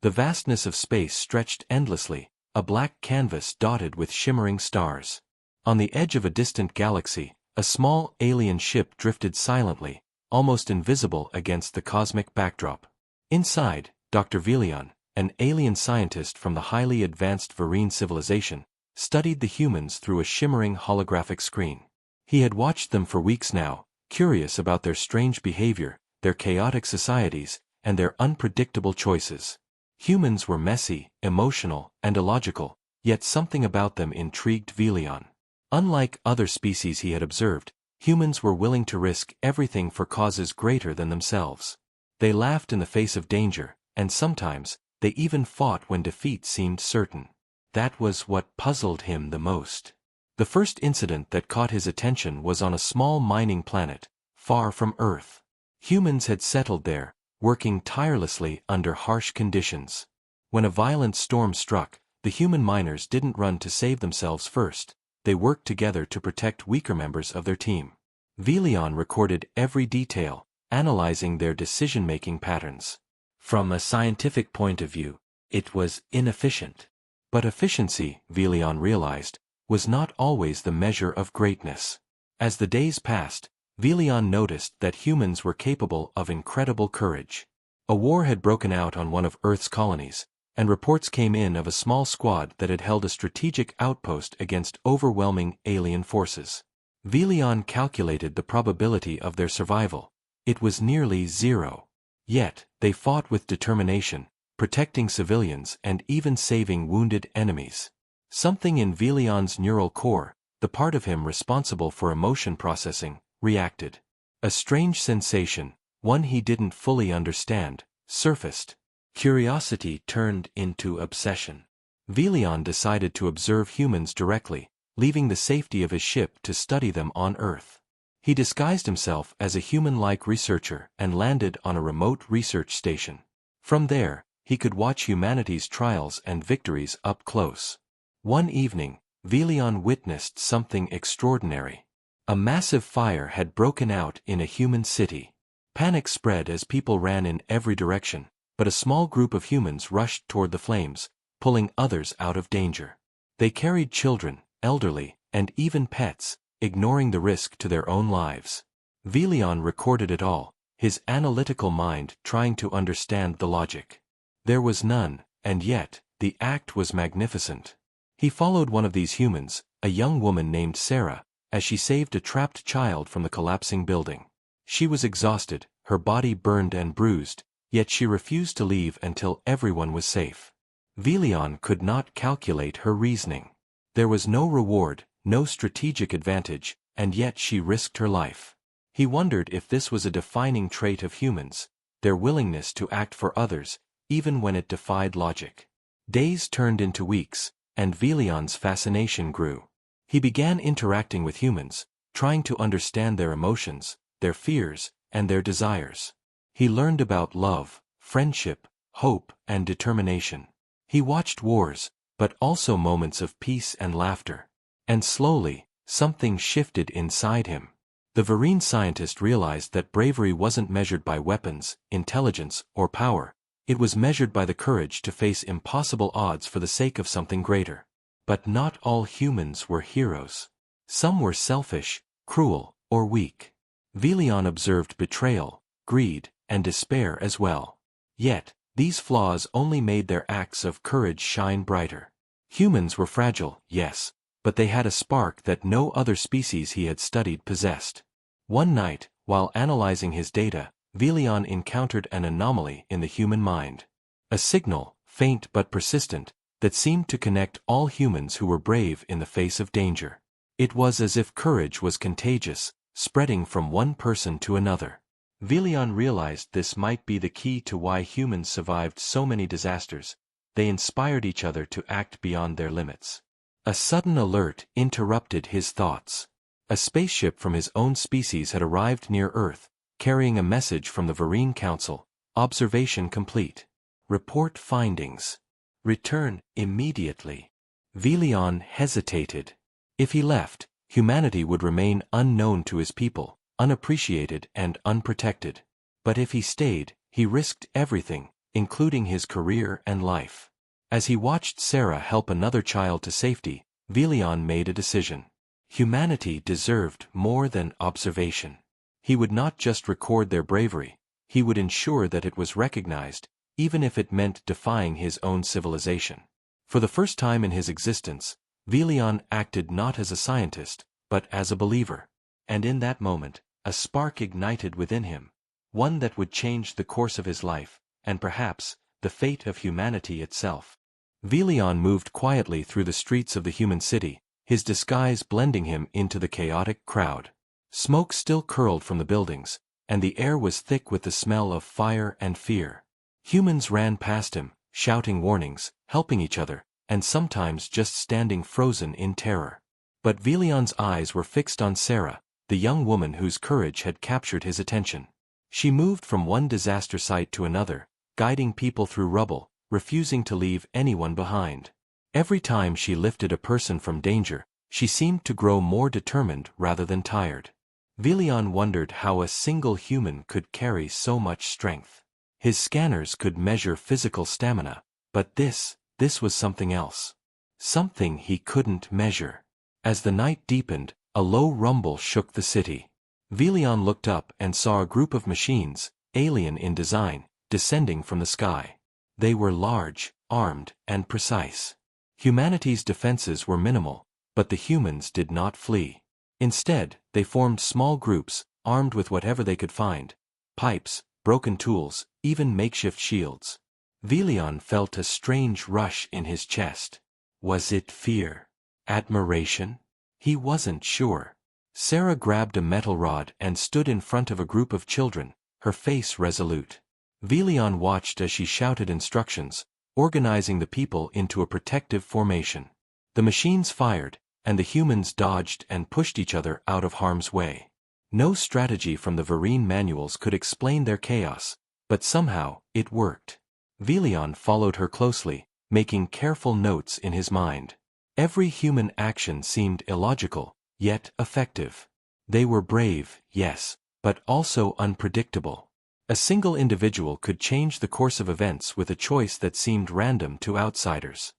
The vastness of space stretched endlessly, a black canvas dotted with shimmering stars. On the edge of a distant galaxy, a small alien ship drifted silently, almost invisible against the cosmic backdrop. Inside, Dr. Velion, an alien scientist from the highly advanced Verine civilization, studied the humans through a shimmering holographic screen. He had watched them for weeks now, curious about their strange behavior, their chaotic societies, and their unpredictable choices. Humans were messy, emotional, and illogical, yet something about them intrigued Velion. Unlike other species he had observed, humans were willing to risk everything for causes greater than themselves. They laughed in the face of danger, and sometimes, they even fought when defeat seemed certain. That was what puzzled him the most. The first incident that caught his attention was on a small mining planet, far from Earth. Humans had settled there, working tirelessly under harsh conditions. When a violent storm struck, the human miners didn't run to save themselves first. They worked together to protect weaker members of their team. Velion recorded every detail, analyzing their decision-making patterns. From a scientific point of view, it was inefficient. But efficiency, Velion realized, was not always the measure of greatness. As the days passed, Velion noticed that humans were capable of incredible courage. A war had broken out on one of Earth's colonies, and reports came in of a small squad that had held a strategic outpost against overwhelming alien forces. Velion calculated the probability of their survival. It was nearly zero. Yet, they fought with determination, protecting civilians and even saving wounded enemies. Something in Velion's neural core, the part of him responsible for emotion processing, reacted. A strange sensation, one he didn't fully understand, surfaced. Curiosity turned into obsession. Velion decided to observe humans directly, leaving the safety of his ship to study them on Earth. He disguised himself as a human-like researcher and landed on a remote research station. From there, he could watch humanity's trials and victories up close. One evening, Velion witnessed something extraordinary. A massive fire had broken out in a human city. Panic spread as people ran in every direction, but a small group of humans rushed toward the flames, pulling others out of danger. They carried children, elderly, and even pets, ignoring the risk to their own lives. Velion recorded it all, his analytical mind trying to understand the logic. There was none, and yet, the act was magnificent. He followed one of these humans, a young woman named Sarah, as she saved a trapped child from the collapsing building. She was exhausted, her body burned and bruised, yet she refused to leave until everyone was safe. Velion could not calculate her reasoning. There was no reward, no strategic advantage, and yet she risked her life. He wondered if this was a defining trait of humans, their willingness to act for others, even when it defied logic. Days turned into weeks, and Velion's fascination grew. He began interacting with humans, trying to understand their emotions, their fears, and their desires. He learned about love, friendship, hope, and determination. He watched wars, but also moments of peace and laughter. And slowly, something shifted inside him. The Verine scientist realized that bravery wasn't measured by weapons, intelligence, or power. It was measured by the courage to face impossible odds for the sake of something greater. But not all humans were heroes. Some were selfish, cruel, or weak. Velion observed betrayal, greed, and despair as well. Yet, these flaws only made their acts of courage shine brighter. Humans were fragile, yes, but they had a spark that no other species he had studied possessed. One night, while analyzing his data, Velion encountered an anomaly in the human mind. A signal, faint but persistent, that seemed to connect all humans who were brave in the face of danger. It was as if courage was contagious, spreading from one person to another. Velion realized this might be the key to why humans survived so many disasters. They inspired each other to act beyond their limits. A sudden alert interrupted his thoughts. A spaceship from his own species had arrived near Earth, carrying a message from the Verine Council. Observation complete. Report findings. Return immediately. Velion hesitated. If he left, humanity would remain unknown to his people, unappreciated and unprotected. But if he stayed, he risked everything, including his career and life. As he watched Sarah help another child to safety, Velion made a decision. Humanity deserved more than observation. He would not just record their bravery, he would ensure that it was recognized, even if it meant defying his own civilization. For the first time in his existence, Velion acted not as a scientist, but as a believer. And in that moment, a spark ignited within him, one that would change the course of his life, and perhaps, the fate of humanity itself. Velion moved quietly through the streets of the human city, his disguise blending him into the chaotic crowd. Smoke still curled from the buildings, and the air was thick with the smell of fire and fear. Humans ran past him, shouting warnings, helping each other, and sometimes just standing frozen in terror. But Velion's eyes were fixed on Sarah, the young woman whose courage had captured his attention. She moved from one disaster site to another, guiding people through rubble, refusing to leave anyone behind. Every time she lifted a person from danger, she seemed to grow more determined rather than tired. Velion wondered how a single human could carry so much strength. His scanners could measure physical stamina, but this was something else. Something he couldn't measure. As the night deepened, a low rumble shook the city. Velion looked up and saw a group of machines, alien in design, descending from the sky. They were large, armed, and precise. Humanity's defenses were minimal, but the humans did not flee. Instead, they formed small groups, armed with whatever they could find: pipes, broken tools, even makeshift shields. Velion felt a strange rush in his chest. Was it fear? Admiration? He wasn't sure. Sarah grabbed a metal rod and stood in front of a group of children, her face resolute. Velion watched as she shouted instructions, organizing the people into a protective formation. The machines fired, and the humans dodged and pushed each other out of harm's way. No strategy from the Vereen manuals could explain their chaos, but somehow, it worked. Velion followed her closely, making careful notes in his mind. Every human action seemed illogical, yet effective. They were brave, yes, but also unpredictable. A single individual could change the course of events with a choice that seemed random to outsiders.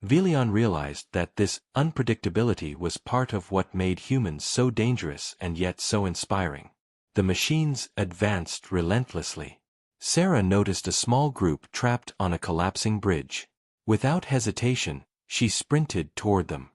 Velion realized that this unpredictability was part of what made humans so dangerous and yet so inspiring. The machines advanced relentlessly. Sarah noticed a small group trapped on a collapsing bridge. Without hesitation, she sprinted toward them.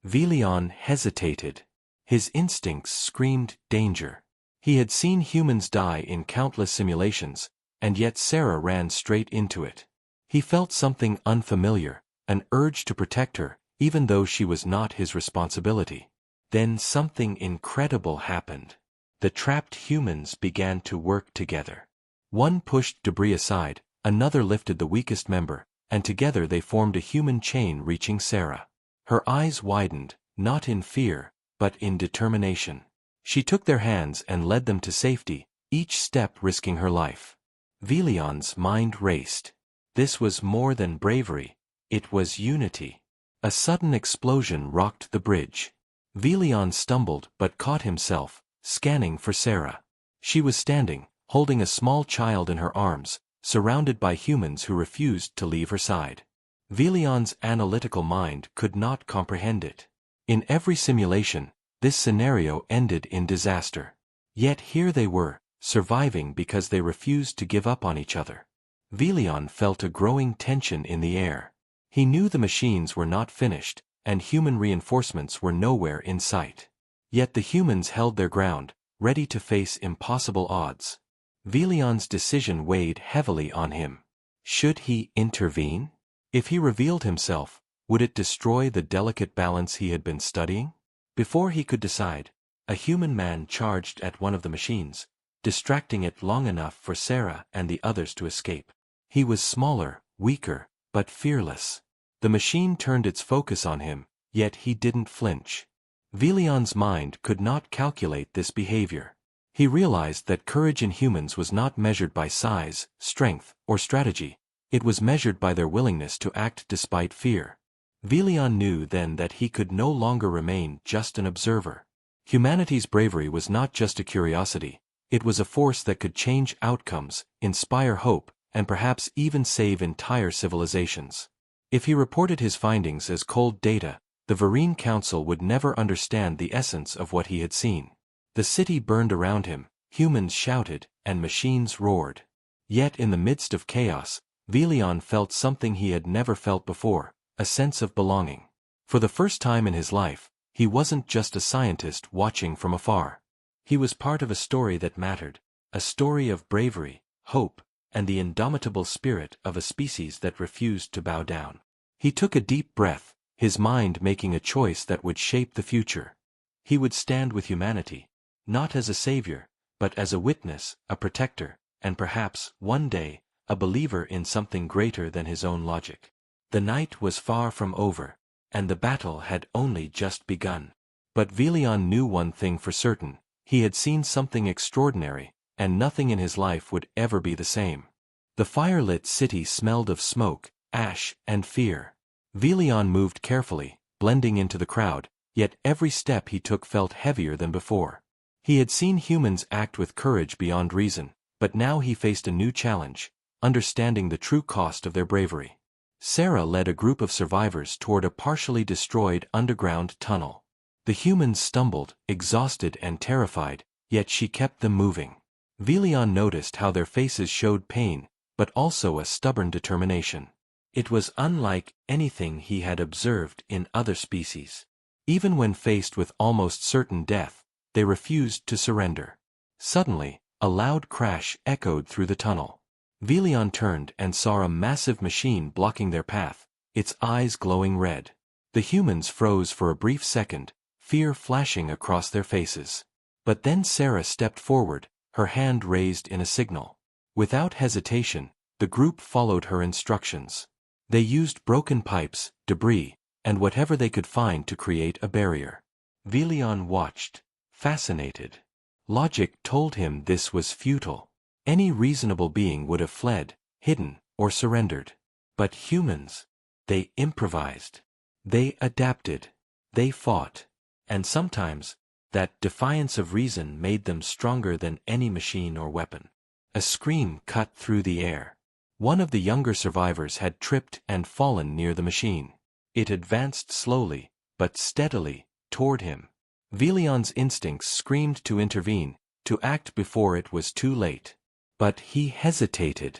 Velion hesitated. His instincts screamed danger. He had seen humans die in countless simulations, and yet Sarah ran straight into it. He felt something unfamiliar, an urge to protect her, even though she was not his responsibility. Then something incredible happened. The trapped humans began to work together. One pushed debris aside, another lifted the weakest member, and together they formed a human chain reaching Sarah. Her eyes widened, not in fear, but in determination. She took their hands and led them to safety, each step risking her life. Velion's mind raced. This was more than bravery, it was unity. A sudden explosion rocked the bridge. Velion stumbled but caught himself, scanning for Sarah. She was standing, holding a small child in her arms, surrounded by humans who refused to leave her side. Velion's analytical mind could not comprehend it. In every simulation, this scenario ended in disaster. Yet here they were, surviving because they refused to give up on each other. Velion felt a growing tension in the air. He knew the machines were not finished, and human reinforcements were nowhere in sight. Yet the humans held their ground, ready to face impossible odds. Velion's decision weighed heavily on him. Should he intervene? If he revealed himself, would it destroy the delicate balance he had been studying? Before he could decide, a human man charged at one of the machines, distracting it long enough for Sarah and the others to escape. He was smaller, weaker, but fearless. The machine turned its focus on him, yet he didn't flinch. Velion's mind could not calculate this behavior. He realized that courage in humans was not measured by size, strength, or strategy. It was measured by their willingness to act despite fear. Velion knew then that he could no longer remain just an observer. Humanity's bravery was not just a curiosity, it was a force that could change outcomes, inspire hope, and perhaps even save entire civilizations. If he reported his findings as cold data, the Vereen Council would never understand the essence of what he had seen. The city burned around him, humans shouted, and machines roared. Yet in the midst of chaos, Velion felt something he had never felt before, a sense of belonging. For the first time in his life, he wasn't just a scientist watching from afar. He was part of a story that mattered, a story of bravery, hope, and the indomitable spirit of a species that refused to bow down. He took a deep breath, his mind making a choice that would shape the future. He would stand with humanity, not as a savior, but as a witness, a protector, and perhaps, one day, a believer in something greater than his own logic. The night was far from over, and the battle had only just begun. But Velion knew one thing for certain: he had seen something extraordinary, and nothing in his life would ever be the same. The fire-lit city smelled of smoke, ash, and fear. Velion moved carefully, blending into the crowd, yet every step he took felt heavier than before. He had seen humans act with courage beyond reason, but now he faced a new challenge: understanding the true cost of their bravery. Sarah led a group of survivors toward a partially destroyed underground tunnel. The humans stumbled, exhausted and terrified, yet she kept them moving. Velion noticed how their faces showed pain, but also a stubborn determination. It was unlike anything he had observed in other species. Even when faced with almost certain death, they refused to surrender. Suddenly, a loud crash echoed through the tunnel. Velion turned and saw a massive machine blocking their path, its eyes glowing red. The humans froze for a brief second, fear flashing across their faces. But then Sarah stepped forward, her hand raised in a signal. Without hesitation, the group followed her instructions. They used broken pipes, debris, and whatever they could find to create a barrier. Velion watched, fascinated. Logic told him this was futile. Any reasonable being would have fled, hidden, or surrendered. But humans, they improvised. They adapted. They fought. And sometimes, that defiance of reason made them stronger than any machine or weapon. A scream cut through the air. One of the younger survivors had tripped and fallen near the machine. It advanced slowly, but steadily, toward him. Velion's instincts screamed to intervene, to act before it was too late. But he hesitated.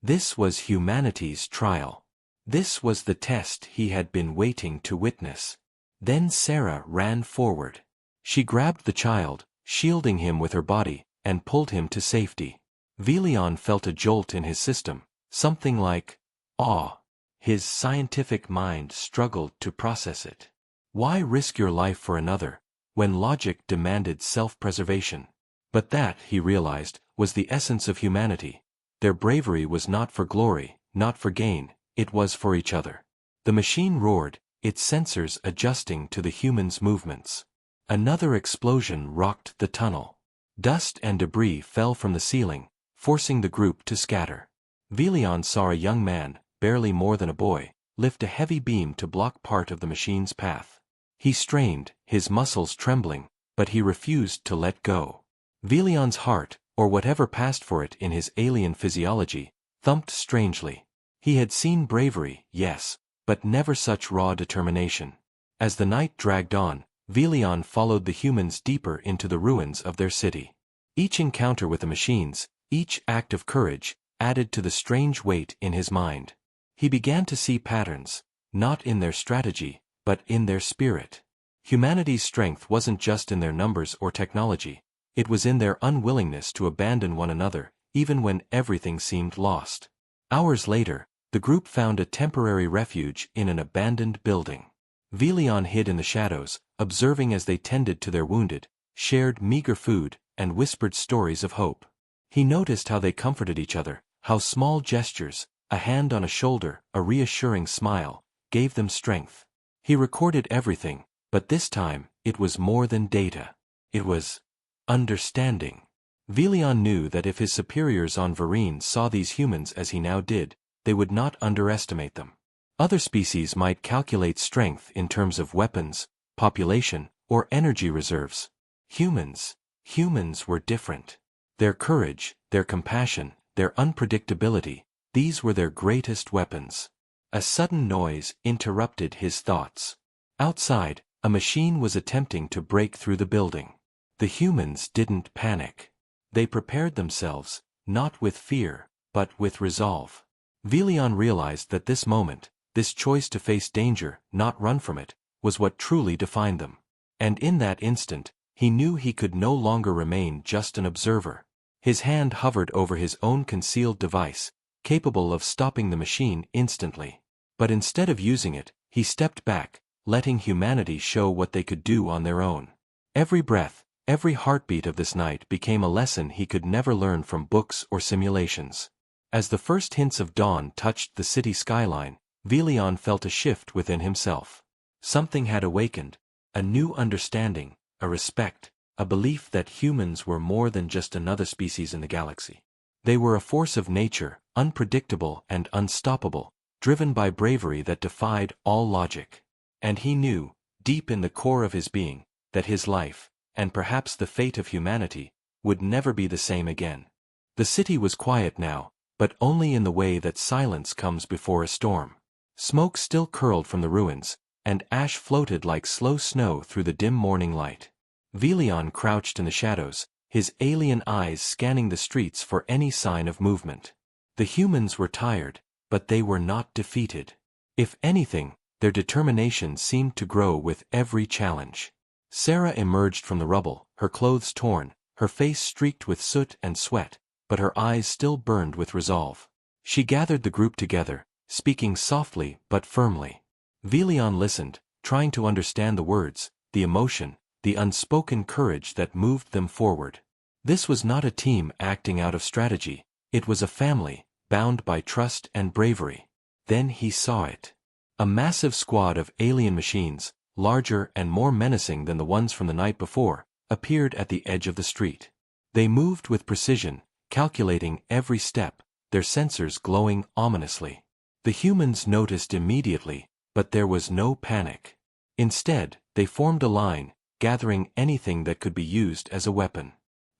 This was humanity's trial. This was the test he had been waiting to witness. Then Sarah ran forward. She grabbed the child, shielding him with her body, and pulled him to safety. Velion felt a jolt in his system, something like awe. His scientific mind struggled to process it. Why risk your life for another, when logic demanded self-preservation? But that, he realized, was the essence of humanity. Their bravery was not for glory, not for gain, it was for each other. The machine roared, its sensors adjusting to the humans' movements. Another explosion rocked the tunnel. Dust and debris fell from the ceiling, forcing the group to scatter. Velion saw a young man, barely more than a boy, lift a heavy beam to block part of the machine's path. He strained, his muscles trembling, but he refused to let go. Velion's heart, or whatever passed for it in his alien physiology, thumped strangely. He had seen bravery, yes, but never such raw determination. As the night dragged on, Velion followed the humans deeper into the ruins of their city. Each encounter with the machines, each act of courage, added to the strange weight in his mind. He began to see patterns, not in their strategy, but in their spirit. Humanity's strength wasn't just in their numbers or technology. It was in their unwillingness to abandon one another, even when everything seemed lost. Hours later, the group found a temporary refuge in an abandoned building. Velion hid in the shadows, observing as they tended to their wounded, shared meager food, and whispered stories of hope. He noticed how they comforted each other, how small gestures, a hand on a shoulder, a reassuring smile, gave them strength. He recorded everything, but this time, it was more than data. It was understanding. Velion knew that if his superiors on Vereen saw these humans as he now did, they would not underestimate them. Other species might calculate strength in terms of weapons, population, or energy reserves. Humans were different. Their courage, their compassion, their unpredictability, These were their greatest weapons. A sudden noise interrupted his thoughts. Outside, a machine was attempting to break through the building. The humans didn't panic. They prepared themselves, not with fear, but with resolve. Velion realized that this moment, this choice to face danger, not run from it, was what truly defined them. And in that instant, he knew he could no longer remain just an observer. His hand hovered over his own concealed device, capable of stopping the machine instantly. But instead of using it, he stepped back, letting humanity show what they could do on their own. Every breath, every heartbeat of this night became a lesson he could never learn from books or simulations. As the first hints of dawn touched the city skyline, Velion felt a shift within himself. Something had awakened, a new understanding, a respect, a belief that humans were more than just another species in the galaxy. They were a force of nature, unpredictable and unstoppable, driven by bravery that defied all logic. And he knew, deep in the core of his being, that his life, and perhaps the fate of humanity, would never be the same again. The city was quiet now, but only in the way that silence comes before a storm. Smoke still curled from the ruins, and ash floated like slow snow through the dim morning light. Velion crouched in the shadows, his alien eyes scanning the streets for any sign of movement. The humans were tired, but they were not defeated. If anything, their determination seemed to grow with every challenge. Sarah emerged from the rubble, her clothes torn, her face streaked with soot and sweat, but her eyes still burned with resolve. She gathered the group together, speaking softly but firmly. Velion listened, trying to understand the words, the emotion, the unspoken courage that moved them forward. This was not a team acting out of strategy, it was a family, bound by trust and bravery. Then he saw it. A massive squad of alien machines, larger and more menacing than the ones from the night before, appeared at the edge of the street. They moved with precision, calculating every step, their sensors glowing ominously. The humans noticed immediately, but there was no panic. Instead, they formed a line, gathering anything that could be used as a weapon.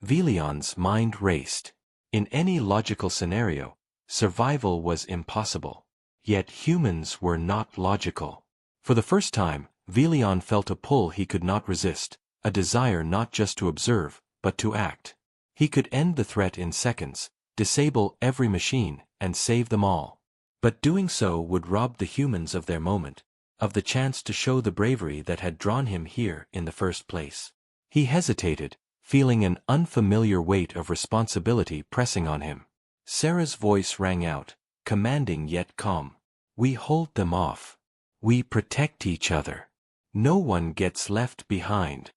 Velion's mind raced. In any logical scenario, survival was impossible. Yet humans were not logical. For the first time, Velion felt a pull he could not resist, a desire not just to observe, but to act. He could end the threat in seconds, disable every machine, and save them all. But doing so would rob the humans of their moment, of the chance to show the bravery that had drawn him here in the first place. He hesitated, feeling an unfamiliar weight of responsibility pressing on him. Sarah's voice rang out, commanding yet calm. We hold them off. We protect each other. No one gets left behind.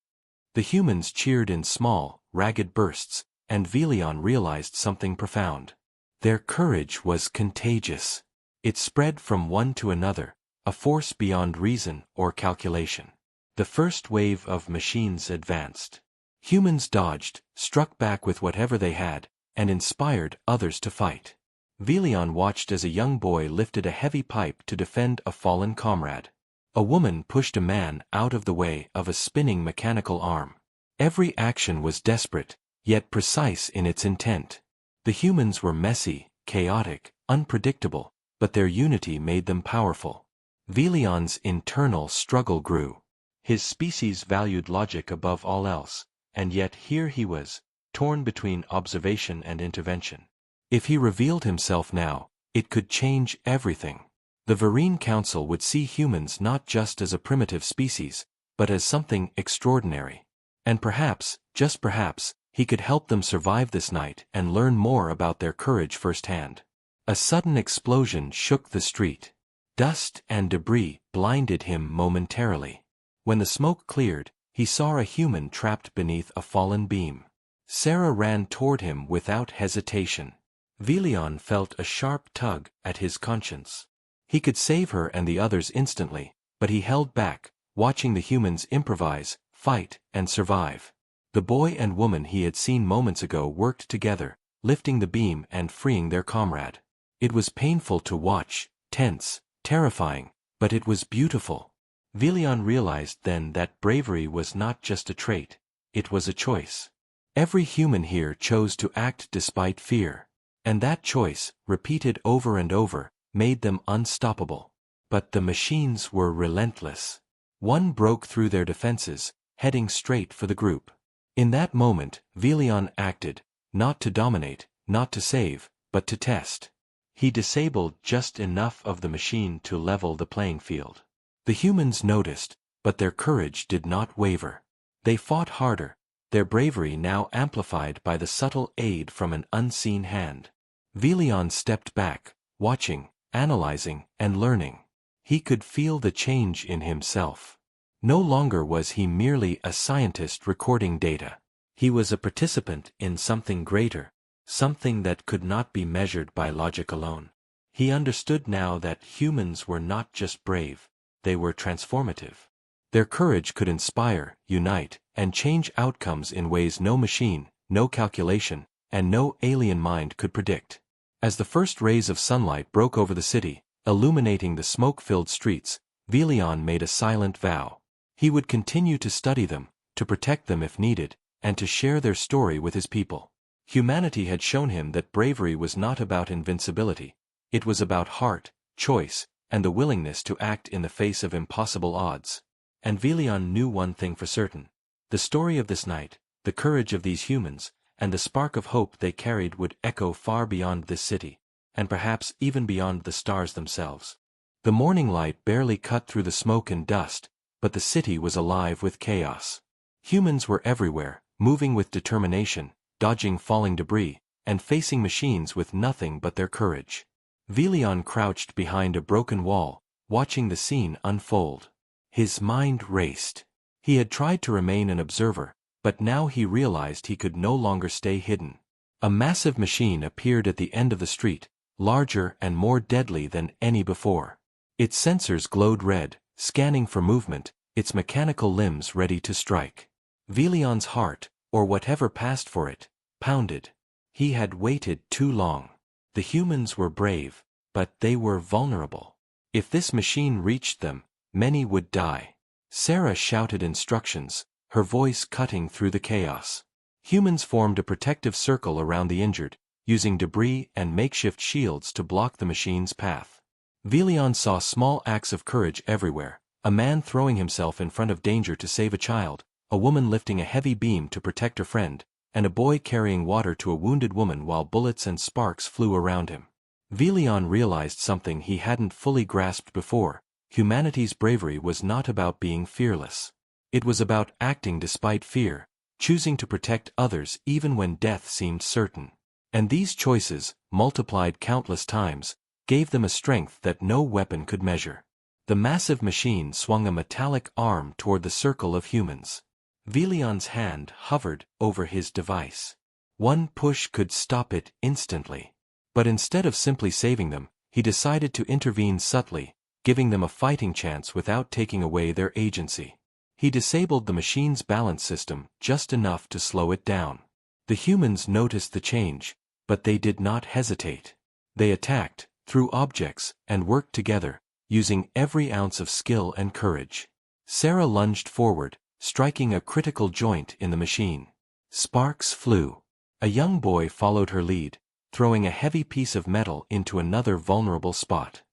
The humans cheered in small, ragged bursts, and Velion realized something profound. Their courage was contagious. It spread from one to another, a force beyond reason or calculation. The first wave of machines advanced. Humans dodged, struck back with whatever they had, and inspired others to fight. Velion watched as a young boy lifted a heavy pipe to defend a fallen comrade. A woman pushed a man out of the way of a spinning mechanical arm. Every action was desperate, yet precise in its intent. The humans were messy, chaotic, unpredictable, but their unity made them powerful. Velion's internal struggle grew. His species valued logic above all else, and yet here he was, torn between observation and intervention. If he revealed himself now, it could change everything. The Vereen Council would see humans not just as a primitive species, but as something extraordinary. And perhaps, just perhaps, he could help them survive this night and learn more about their courage firsthand. A sudden explosion shook the street. Dust and debris blinded him momentarily. When the smoke cleared, he saw a human trapped beneath a fallen beam. Sarah ran toward him without hesitation. Velion felt a sharp tug at his conscience. He could save her and the others instantly, but he held back, watching the humans improvise, fight, and survive. The boy and woman he had seen moments ago worked together, lifting the beam and freeing their comrade. It was painful to watch, tense, terrifying, but it was beautiful. Velion realized then that bravery was not just a trait, it was a choice. Every human here chose to act despite fear. And that choice, repeated over and over, made them unstoppable. But the machines were relentless. One broke through their defenses, heading straight for the group. In that moment, Velion acted, not to dominate, not to save, but to test. He disabled just enough of the machine to level the playing field. The humans noticed, but their courage did not waver. They fought harder, their bravery now amplified by the subtle aid from an unseen hand. Velion stepped back, watching, analyzing, and learning. He could feel the change in himself. No longer was he merely a scientist recording data. He was a participant in something greater, something that could not be measured by logic alone. He understood now that humans were not just brave, they were transformative. Their courage could inspire, unite, and change outcomes in ways no machine, no calculation, and no alien mind could predict. As the first rays of sunlight broke over the city, illuminating the smoke-filled streets, Velion made a silent vow. He would continue to study them, to protect them if needed, and to share their story with his people. Humanity had shown him that bravery was not about invincibility. It was about heart, choice, and the willingness to act in the face of impossible odds. And Velion knew one thing for certain. The story of this night, the courage of these humans, and the spark of hope they carried would echo far beyond this city, and perhaps even beyond the stars themselves. The morning light barely cut through the smoke and dust, but the city was alive with chaos. Humans were everywhere, moving with determination, dodging falling debris, and facing machines with nothing but their courage. Velion crouched behind a broken wall, watching the scene unfold. His mind raced. He had tried to remain an observer, but now he realized he could no longer stay hidden. A massive machine appeared at the end of the street, larger and more deadly than any before. Its sensors glowed red, scanning for movement, its mechanical limbs ready to strike. Velion's heart, or whatever passed for it, pounded. He had waited too long. The humans were brave, but they were vulnerable. If this machine reached them, many would die. Sarah shouted instructions, her voice cutting through the chaos. Humans formed a protective circle around the injured, using debris and makeshift shields to block the machine's path. Velion saw small acts of courage everywhere, a man throwing himself in front of danger to save a child, a woman lifting a heavy beam to protect her friend, and a boy carrying water to a wounded woman while bullets and sparks flew around him. Velion realized something he hadn't fully grasped before. Humanity's bravery was not about being fearless. It was about acting despite fear, choosing to protect others even when death seemed certain. And these choices, multiplied countless times, gave them a strength that no weapon could measure. The massive machine swung a metallic arm toward the circle of humans. Velion's hand hovered over his device. One push could stop it instantly. But instead of simply saving them, he decided to intervene subtly, giving them a fighting chance without taking away their agency. He disabled the machine's balance system just enough to slow it down. The humans noticed the change, but they did not hesitate. They attacked, threw objects, and worked together, using every ounce of skill and courage. Sarah lunged forward, striking a critical joint in the machine. Sparks flew. A young boy followed her lead, throwing a heavy piece of metal into another vulnerable spot.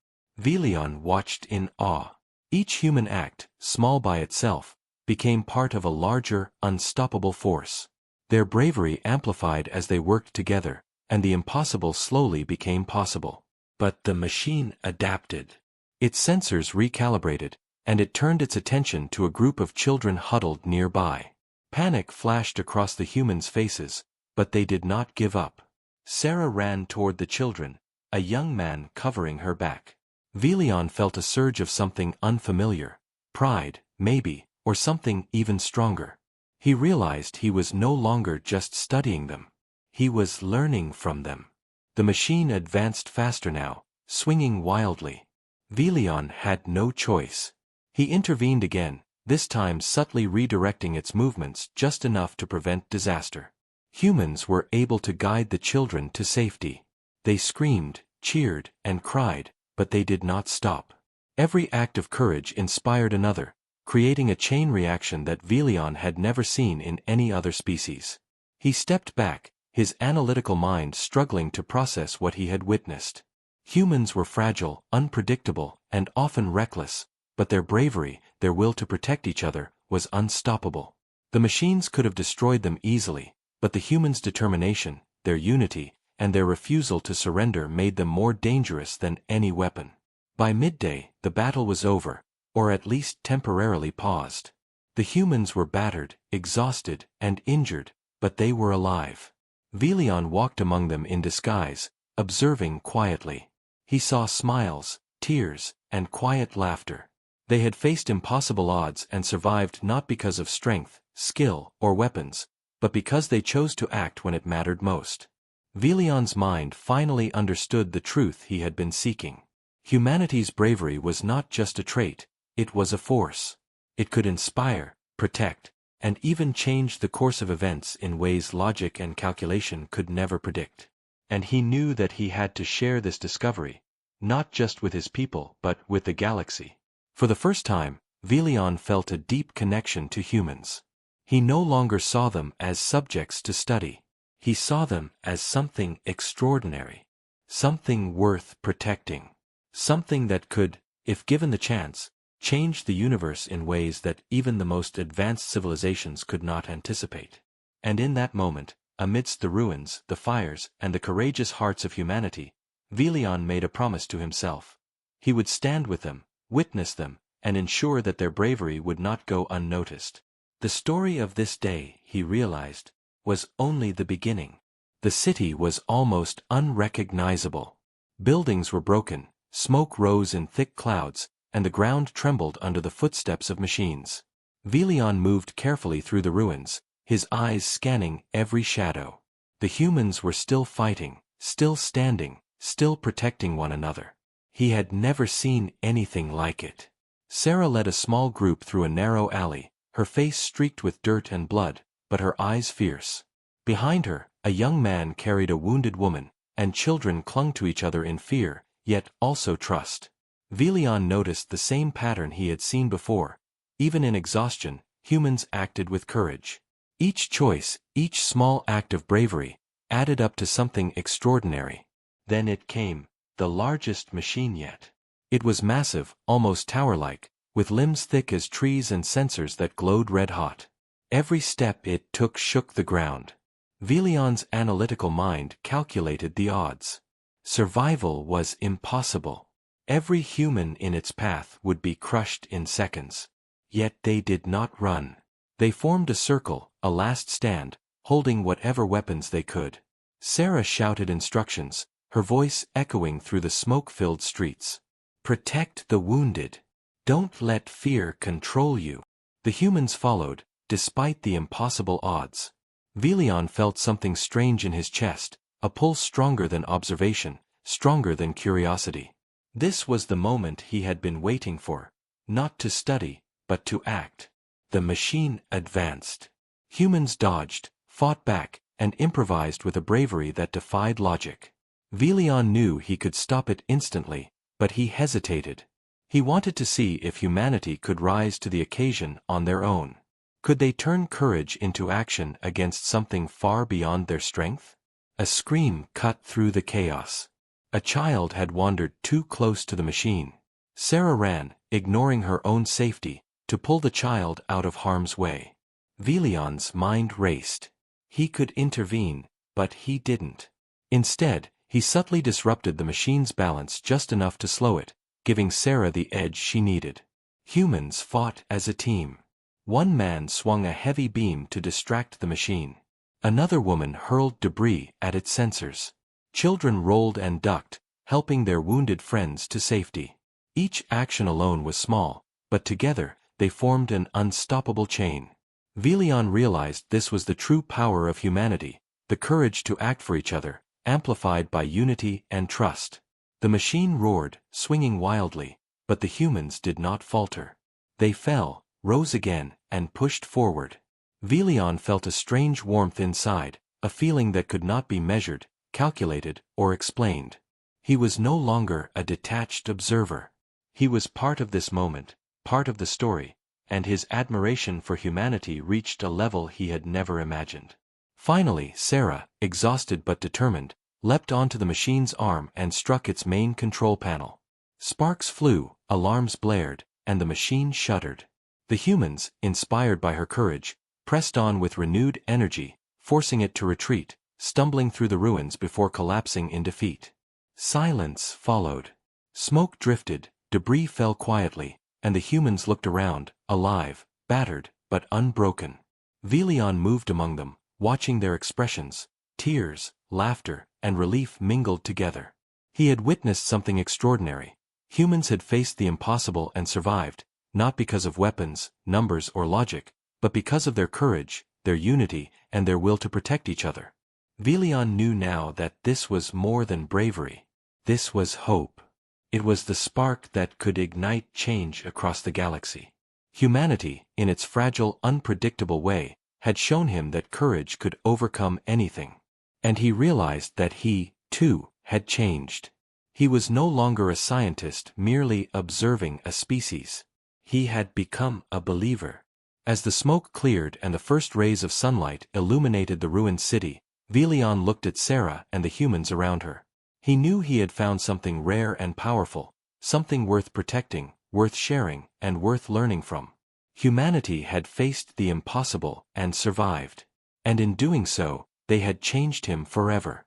Velion watched in awe. Each human act, small by itself, became part of a larger, unstoppable force. Their bravery amplified as they worked together, and the impossible slowly became possible. But the machine adapted. Its sensors recalibrated, and it turned its attention to a group of children huddled nearby. Panic flashed across the humans' faces, but they did not give up. Sarah ran toward the children, a young man covering her back. Velion felt a surge of something unfamiliar, pride, maybe, or something even stronger. He realized he was no longer just studying them. He was learning from them. The machine advanced faster now, swinging wildly. Velion had no choice. He intervened again, this time subtly redirecting its movements just enough to prevent disaster. Humans were able to guide the children to safety. They screamed, cheered, and cried, but they did not stop. Every act of courage inspired another, creating a chain reaction that Velion had never seen in any other species. He stepped back, his analytical mind struggling to process what he had witnessed. Humans were fragile, unpredictable, and often reckless, but their bravery, their will to protect each other, was unstoppable. The machines could have destroyed them easily, but the humans' determination, their unity, and their refusal to surrender made them more dangerous than any weapon. By midday, the battle was over, or at least temporarily paused. The humans were battered, exhausted, and injured, but they were alive. Velion walked among them in disguise, observing quietly. He saw smiles, tears, and quiet laughter. They had faced impossible odds and survived not because of strength, skill, or weapons, but because they chose to act when it mattered most. Velion's mind finally understood the truth he had been seeking. Humanity's bravery was not just a trait, it was a force. It could inspire, protect, and even change the course of events in ways logic and calculation could never predict. And he knew that he had to share this discovery, not just with his people but with the galaxy. For the first time, Velion felt a deep connection to humans. He no longer saw them as subjects to study. He saw them as something extraordinary, something worth protecting, something that could, if given the chance, change the universe in ways that even the most advanced civilizations could not anticipate. And in that moment, amidst the ruins, the fires, and the courageous hearts of humanity, Velion made a promise to himself. He would stand with them, witness them, and ensure that their bravery would not go unnoticed. The story of this day, he realized, was only the beginning. The city was almost unrecognizable. Buildings were broken, smoke rose in thick clouds, and the ground trembled under the footsteps of machines. Velion moved carefully through the ruins, his eyes scanning every shadow. The humans were still fighting, still standing, still protecting one another. He had never seen anything like it. Sarah led a small group through a narrow alley, her face streaked with dirt and blood, but her eyes fierce. Behind her, a young man carried a wounded woman, and children clung to each other in fear, yet also trust. Velion noticed the same pattern he had seen before. Even in exhaustion, humans acted with courage. Each choice, each small act of bravery, added up to something extraordinary. Then it came, the largest machine yet. It was massive, almost tower-like, with limbs thick as trees and sensors that glowed red-hot. Every step it took shook the ground. Velion's analytical mind calculated the odds. Survival was impossible. Every human in its path would be crushed in seconds. Yet they did not run. They formed a circle, a last stand, holding whatever weapons they could. Sarah shouted instructions, her voice echoing through the smoke-filled streets. Protect the wounded. Don't let fear control you. The humans followed, despite the impossible odds. Velion felt something strange in his chest, a pull stronger than observation, stronger than curiosity. This was the moment he had been waiting for, not to study, but to act. The machine advanced. Humans dodged, fought back, and improvised with a bravery that defied logic. Velion knew he could stop it instantly, but he hesitated. He wanted to see if humanity could rise to the occasion on their own. Could they turn courage into action against something far beyond their strength? A scream cut through the chaos. A child had wandered too close to the machine. Sarah ran, ignoring her own safety, to pull the child out of harm's way. Velion's mind raced. He could intervene, but he didn't. Instead, he subtly disrupted the machine's balance just enough to slow it, giving Sarah the edge she needed. Humans fought as a team. One man swung a heavy beam to distract the machine. Another woman hurled debris at its sensors. Children rolled and ducked, helping their wounded friends to safety. Each action alone was small, but together, they formed an unstoppable chain. Velion realized this was the true power of humanity, the courage to act for each other, amplified by unity and trust. The machine roared, swinging wildly, but the humans did not falter. They fell, rose again, and pushed forward. Velion felt a strange warmth inside, a feeling that could not be measured, calculated, or explained. He was no longer a detached observer. He was part of this moment, part of the story, and his admiration for humanity reached a level he had never imagined. Finally, Sarah, exhausted but determined, leapt onto the machine's arm and struck its main control panel. Sparks flew, alarms blared, and the machine shuddered. The humans, inspired by her courage, pressed on with renewed energy, forcing it to retreat, stumbling through the ruins before collapsing in defeat. Silence followed. Smoke drifted, debris fell quietly, and the humans looked around, alive, battered, but unbroken. Velion moved among them, watching their expressions. Tears, laughter, and relief mingled together. He had witnessed something extraordinary. Humans had faced the impossible and survived, not because of weapons, numbers, or logic, but because of their courage, their unity, and their will to protect each other. Velion knew now that this was more than bravery. This was hope. It was the spark that could ignite change across the galaxy. Humanity, in its fragile, unpredictable way, had shown him that courage could overcome anything. And he realized that he, too, had changed. He was no longer a scientist merely observing a species. He had become a believer. As the smoke cleared and the first rays of sunlight illuminated the ruined city, Velion looked at Sarah and the humans around her. He knew he had found something rare and powerful, something worth protecting, worth sharing, and worth learning from. Humanity had faced the impossible and survived. And in doing so, they had changed him forever.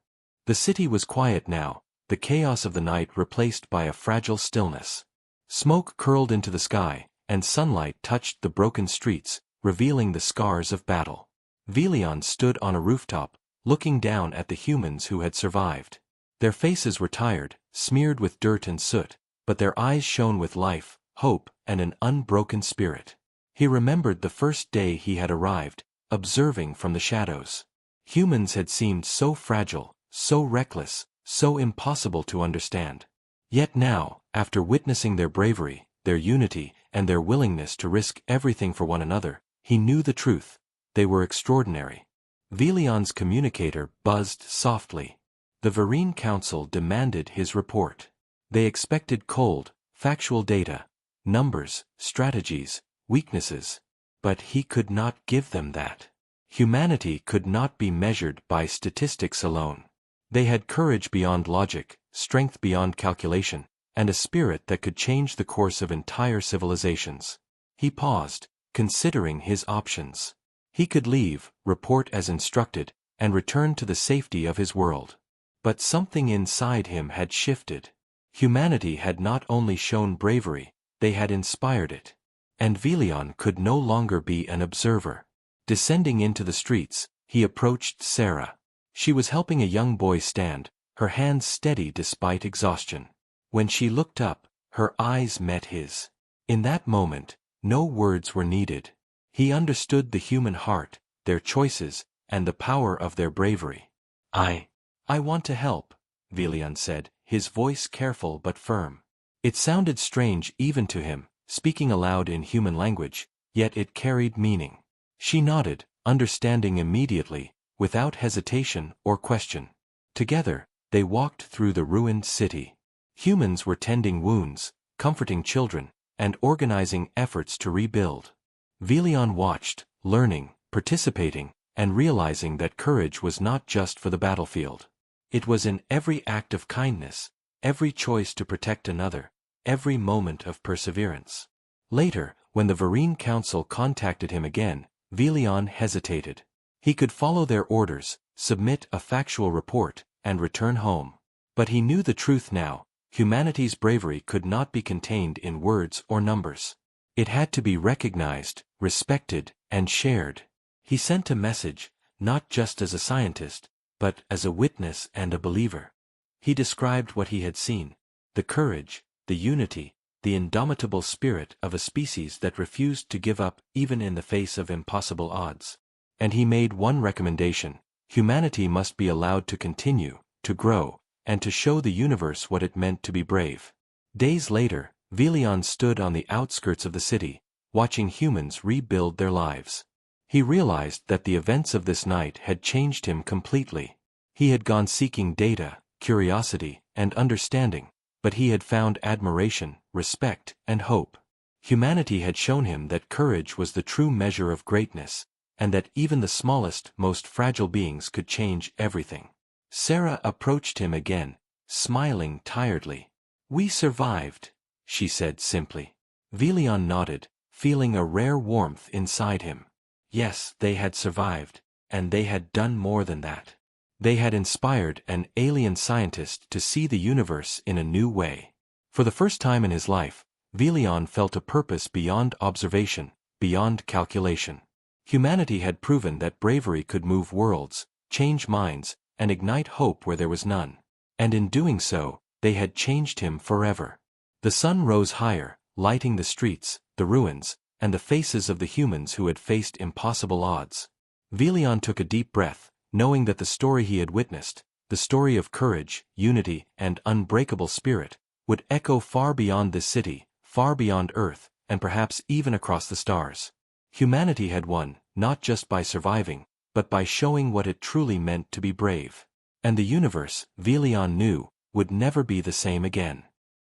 The city was quiet now, the chaos of the night replaced by a fragile stillness. Smoke curled into the sky, and sunlight touched the broken streets, revealing the scars of battle. Velion stood on a rooftop, looking down at the humans who had survived. Their faces were tired, smeared with dirt and soot, but their eyes shone with life, hope, and an unbroken spirit. He remembered the first day he had arrived, observing from the shadows. Humans had seemed so fragile, so reckless, so impossible to understand. Yet now, after witnessing their bravery, their unity, and their willingness to risk everything for one another, he knew the truth. They were extraordinary. Velion's communicator buzzed softly. The Vereen Council demanded his report. They expected cold, factual data, numbers, strategies, weaknesses. But he could not give them that. Humanity could not be measured by statistics alone. They had courage beyond logic, strength beyond calculation, and a spirit that could change the course of entire civilizations. He paused, considering his options. He could leave, report as instructed, and return to the safety of his world. But something inside him had shifted. Humanity had not only shown bravery, they had inspired it. And Velion could no longer be an observer. Descending into the streets, he approached Sarah. She was helping a young boy stand, her hands steady despite exhaustion. When she looked up, her eyes met his. In that moment, no words were needed. He understood the human heart, their choices, and the power of their bravery. I want to help, Velion said, his voice careful but firm. It sounded strange even to him, speaking aloud in human language, yet it carried meaning. She nodded, understanding immediately, without hesitation or question. Together, they walked through the ruined city. Humans were tending wounds, comforting children, and organizing efforts to rebuild. Velion watched, learning, participating, and realizing that courage was not just for the battlefield. It was in every act of kindness, every choice to protect another, every moment of perseverance. Later, when the Vereen Council contacted him again, Velion hesitated. He could follow their orders, submit a factual report, and return home. But he knew the truth now. Humanity's bravery could not be contained in words or numbers. It had to be recognized, respected, and shared. He sent a message, not just as a scientist, but as a witness and a believer. He described what he had seen, the courage, the unity, the indomitable spirit of a species that refused to give up even in the face of impossible odds. And he made one recommendation: humanity must be allowed to continue, to grow, and to show the universe what it meant to be brave. Days later, Velion stood on the outskirts of the city, watching humans rebuild their lives. He realized that the events of this night had changed him completely. He had gone seeking data, curiosity, and understanding, but he had found admiration, respect, and hope. Humanity had shown him that courage was the true measure of greatness, and that even the smallest, most fragile beings could change everything. Sarah approached him again, smiling tiredly. "We survived," she said simply. Velion nodded, feeling a rare warmth inside him. Yes, they had survived, and they had done more than that. They had inspired an alien scientist to see the universe in a new way. For the first time in his life, Velion felt a purpose beyond observation, beyond calculation. Humanity had proven that bravery could move worlds, change minds, and ignite hope where there was none. And in doing so, they had changed him forever. The sun rose higher, lighting the streets, the ruins, and the faces of the humans who had faced impossible odds. Velion took a deep breath, knowing that the story he had witnessed, the story of courage, unity, and unbreakable spirit, would echo far beyond this city, far beyond Earth, and perhaps even across the stars. Humanity had won, not just by surviving, but by showing what it truly meant to be brave. And the universe, Velion knew, would never be the same again.